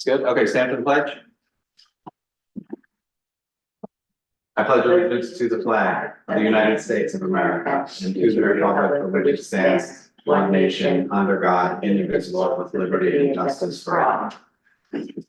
It's good. Okay, stand for the pledge. I pledge allegiance to the flag of the United States of America and to the republic for which it stands, one nation, under God, indivisible, with liberty and justice for all. The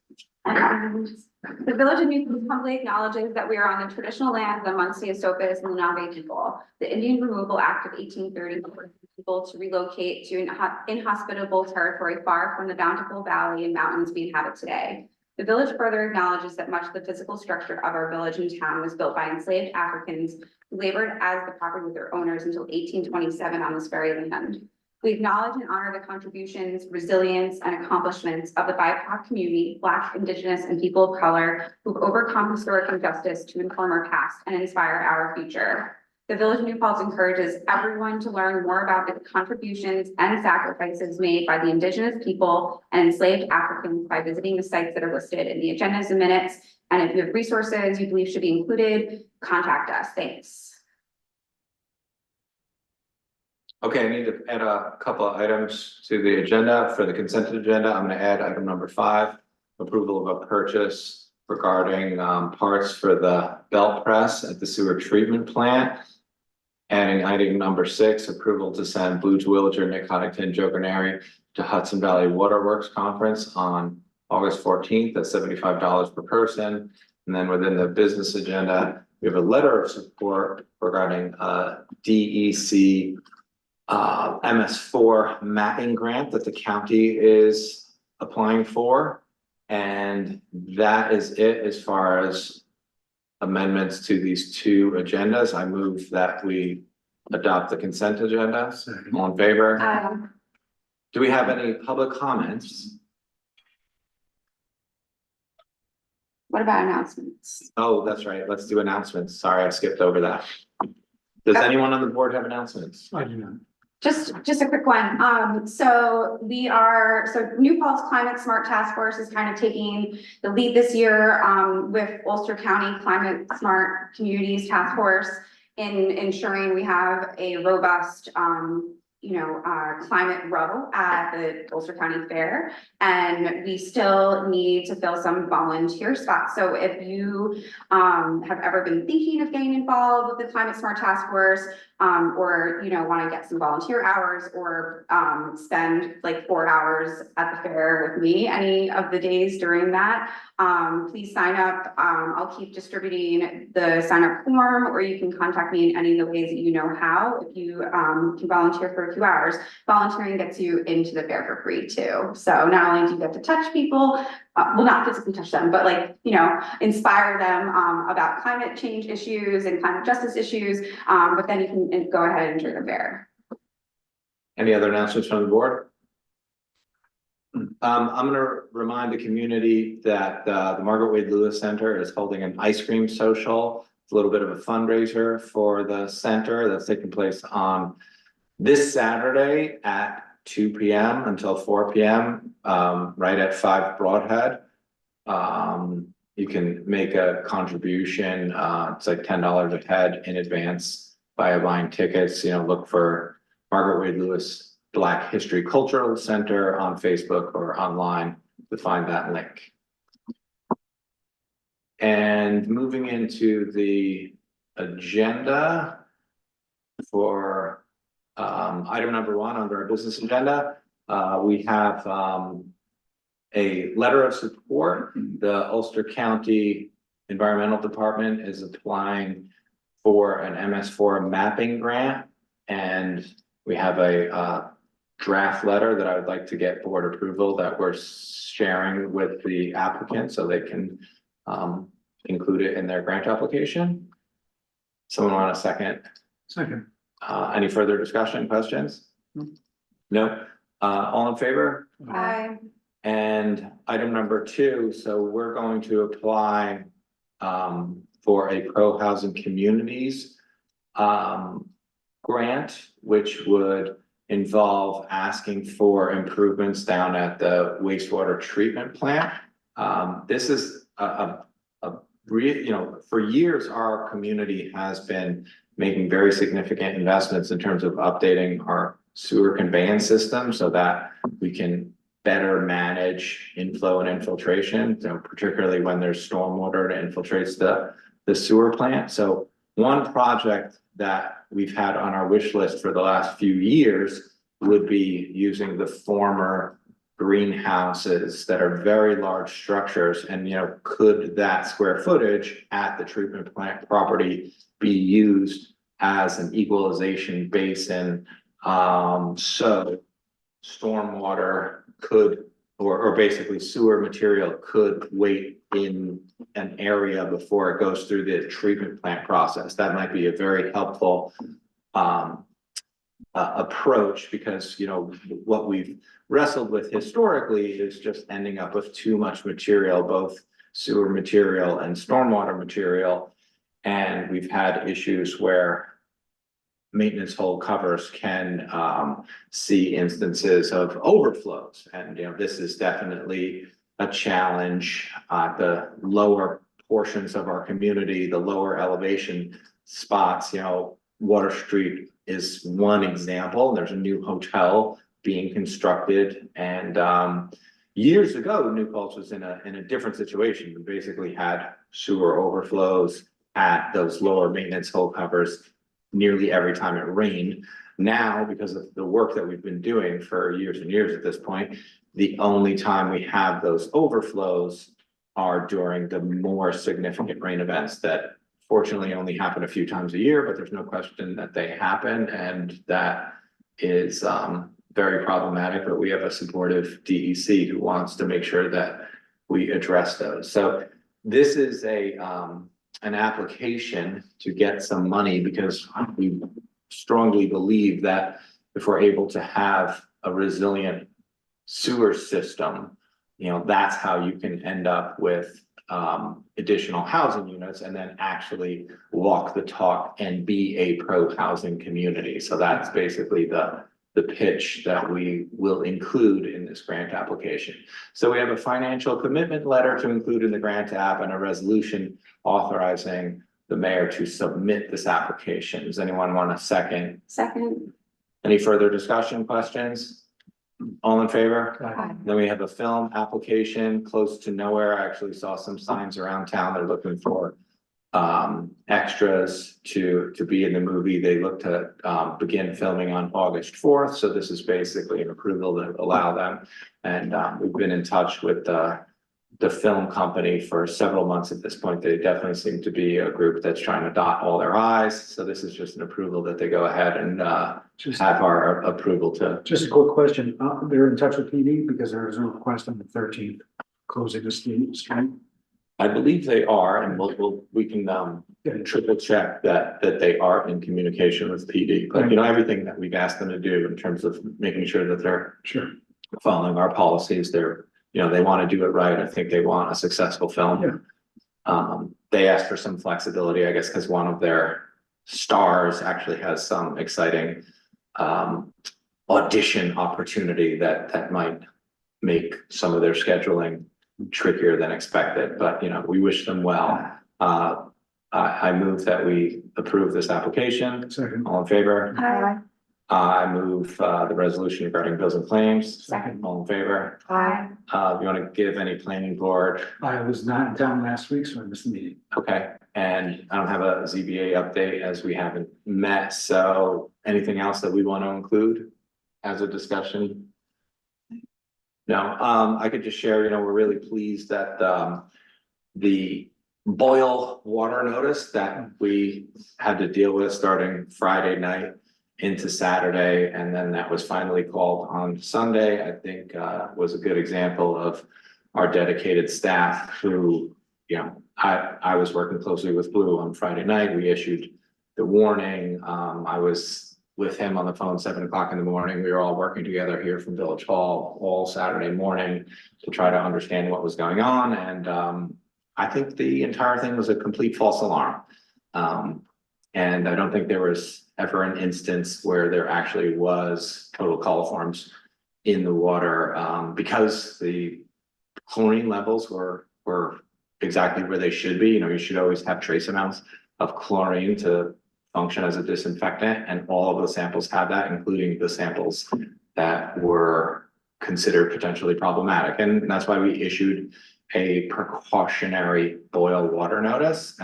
Village of Newton humbly acknowledges that we are on the traditional land of the Muncie, Esopus, and Lenape people. The Indian Removal Act of 1830 forced people to relocate to an inhospitable territory far from the bountiful valley and mountains we inhabit today. The village further acknowledges that much of the physical structure of our village and town was built by enslaved Africans who labored as the property of their owners until 1827 on this very land. We acknowledge and honor the contributions, resilience, and accomplishments of the BIPOC community, Black, Indigenous, and people of color who've overcome historic injustice to inform our past and inspire our future. The Village of New Paltz encourages everyone to learn more about the contributions and sacrifices made by the Indigenous people and enslaved Africans by visiting the sites that are listed in the agendas and minutes. And if you have resources you believe should be included, contact us. Thanks. Okay, I need to add a couple of items to the agenda. For the consent agenda, I'm going to add item number 5, approval of a purchase regarding parts for the belt press at the sewer treatment plant. Adding item number 6, approval to send Blue Terwilliger, Nick Huntington, Joe Granary to Hudson Valley Waterworks Conference on August 14th at $75 per person. And then within the business agenda, we have a letter of support regarding DEC MS4 mapping grant that the county is applying for. And that is it as far as amendments to these 2 agendas. I move that we adopt the consent agenda. All in favor? Do we have any public comments? What about announcements? Oh, that's right. Let's do announcements. Sorry, I skipped over that. Does anyone on the board have announcements? I do not. Just a quick one. So New Paltz Climate Smart Task Force is kind of taking the lead this year with Ulster County Climate Smart Communities Task Force in ensuring we have a robust climate row at the Ulster County Fair, and we still need to fill some volunteer spots. So if you have ever been thinking of getting involved with the Climate Smart Task Force, or want to get some volunteer hours, or spend like 4 hours at the fair with me any of the days during that, please sign up. I'll keep distributing the sign up form, or you can contact me in any of the ways that you know how. If you can volunteer for a few hours, volunteering gets you into the fair for free too. So not only do you get to touch people, well, not physically touch them, but inspire them about climate change issues and climate justice issues, but then you can go ahead and enjoy the fair. Any other announcements from the board? I'm going to remind the community that the Margaret Wade Lewis Center is holding an ice cream social. It's a little bit of a fundraiser for the center that's taking place on this Saturday at 2 p.m. until 4 p.m. Right at 5 Broadhead. You can make a contribution. It's like $10 a head in advance by buying tickets. Look for Margaret Wade Lewis Black History Cultural Center on Facebook or online to find that link. And moving into the agenda for item number 1 under our business agenda, we have a letter of support. The Ulster County Environmental Department is applying for an MS4 mapping grant, and we have a draft letter that I would like to get board approval that we're sharing with the applicant so they can include it in their grant application. Someone want a second? Second. Any further discussion, questions? No. All in favor? Bye. And item number 2, so we're going to apply for a pro-housing communities grant, which would involve asking for improvements down at the wastewater treatment plant. This is for years, our community has been making very significant investments in terms of updating our sewer conveyance system so that we can better manage inflow and infiltration, so particularly when there's stormwater that infiltrates the sewer plant. So one project that we've had on our wish list for the last few years would be using the former greenhouses that are very large structures, and could that square footage at the treatment plant property be used as an equalization basin? So stormwater could, or basically sewer material could wait in an area before it goes through the treatment plant process. That might be a very helpful approach, because what we've wrestled with historically is just ending up with too much material, both sewer material and stormwater material. And we've had issues where maintenance hole covers can see instances of overflows. And this is definitely a challenge at the lower portions of our community, the lower elevation spots. Water Street is one example. There's a new hotel being constructed, and years ago, New Paltz was in a different situation. We basically had sewer overflows at those lower maintenance hole covers nearly every time it rained. Now, because of the work that we've been doing for years and years at this point, the only time we have those overflows are during the more significant rain events that fortunately only happen a few times a year, but there's no question that they happen, and that is very problematic. But we have a supportive DEC who wants to make sure that we address those. So this is an application to get some money, because we strongly believe that if we're able to have a resilient sewer system, that's how you can end up with additional housing units, and then actually walk the talk and be a pro-housing community. So that's basically the pitch that we will include in this grant application. So we have a financial commitment letter to include in the grant app, and a resolution authorizing the mayor to submit this application. Does anyone want a second? Second. Any further discussion, questions? All in favor? Aye. Then we have a film application close to nowhere. I actually saw some signs around town. They're looking for extras to be in the movie. They look to begin filming on August 4th. So this is basically an approval to allow them. And we've been in touch with the film company for several months at this point. They definitely seem to be a group that's trying to dot all their I's. So this is just an approval that they go ahead and have our approval to. Just a quick question, they're in touch with PD because there is a request on the 13th, closing the street. I believe they are, and we can triple check that they are in communication with PD. But everything that we've asked them to do in terms of making sure that they're Sure. following our policies, they're they want to do it right. I think they want a successful film. Yeah. They asked for some flexibility, I guess, because one of their stars actually has some exciting audition opportunity that might make some of their scheduling trickier than expected. But we wish them well. I move that we approve this application. Second. All in favor? Aye. I move the resolution regarding bills and claims. Second. All in favor? Aye. You want to give any planning board? I was not in town last week, so I missed the meeting. Okay, and I don't have a ZBA update as we haven't met, so anything else that we want to include as a discussion? No, I could just share, we're really pleased that the boil water notice that we had to deal with starting Friday night into Saturday, and then that was finally called on Sunday, I think was a good example of our dedicated staff who, I was working closely with Blue on Friday night. We issued the warning. I was with him on the phone 7 o'clock in the morning. We were all working together here from Village Hall all Saturday morning to try to understand what was going on. And I think the entire thing was a complete false alarm. And I don't think there was ever an instance where there actually was total coliforms in the water, because the chlorine levels were exactly where they should be. You should always have trace amounts of chlorine to function as a disinfectant, and all of the samples have that, including the samples that were considered potentially problematic, and that's why we issued a precautionary boil water notice.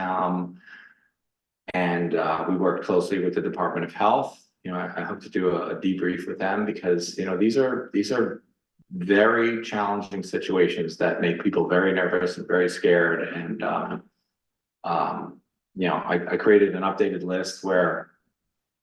And we worked closely with the Department of Health. You know, I hope to do a debrief with them because, you know, these are very challenging situations that make people very nervous and very scared. And, you know, I created an updated list where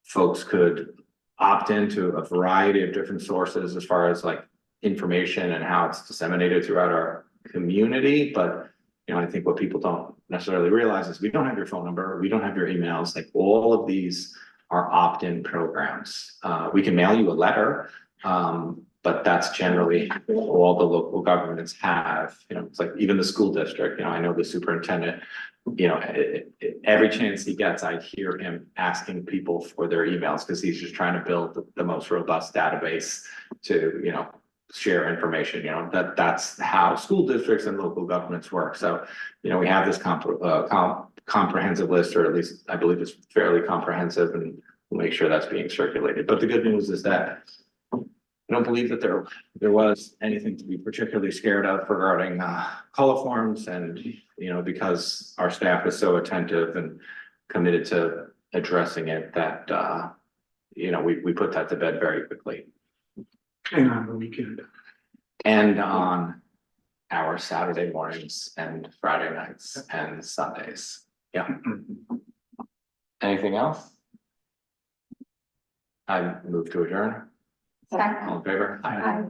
folks could opt into a variety of different sources as far as like information and how it's disseminated throughout our community. But, you know, I think what people don't necessarily realize is we don't have your phone number, we don't have your emails, like all of these are opt-in programs. We can mail you a letter, but that's generally all the local governments have. You know, it's like even the school district, you know, I know the superintendent, you know, every chance he gets, I hear him asking people for their emails because he's just trying to build the most robust database to, you know, share information. You know, that's how school districts and local governments work. So, you know, we have this comprehensive list, or at least I believe it's fairly comprehensive, and we'll make sure that's being circulated. But the good news is that I don't believe that there was anything to be particularly scared of regarding coliforms, and you know, because our staff is so attentive and committed to addressing it, that you know, we put that to bed very quickly. And on the weekend. And on our Saturday mornings and Friday nights and Sundays. Yeah. Anything else? I move to adjourn. Second. All in favor? Aye.